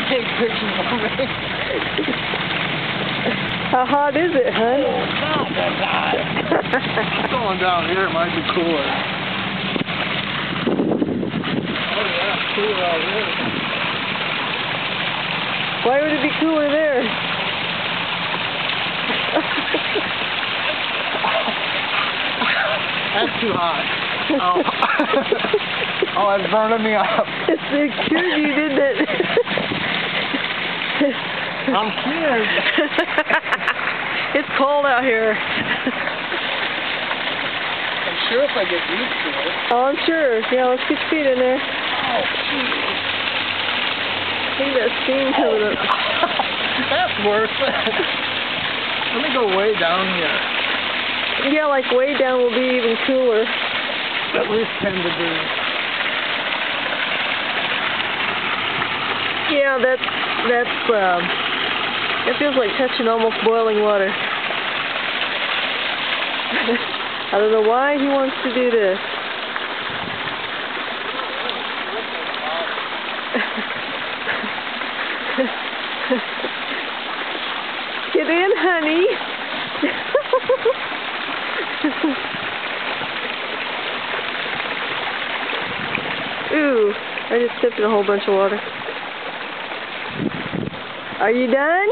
take pictures of me. How hot is it, hon? Oh, not that hot. I'm going down here. It might be cooler. Oh, yeah, it's cooler out here. Why would it be cooler there? That's too hot. Oh, oh, it's burning me up. It cured you, didn't it? I'm scared. It's cold out here. I'm sure if I get used to it. Oh, I'm sure. Yeah, let's get your feet in there. Oh, jeez. I think that steam coming up. That's worse. Let me go way down here. Yeah, like way down will be even cooler. At least 10 degrees. Yeah, it feels like touching almost boiling water. I don't know why he wants to do this. Get in, honey. Ooh, I just stepped in a whole bunch of water. Are you done?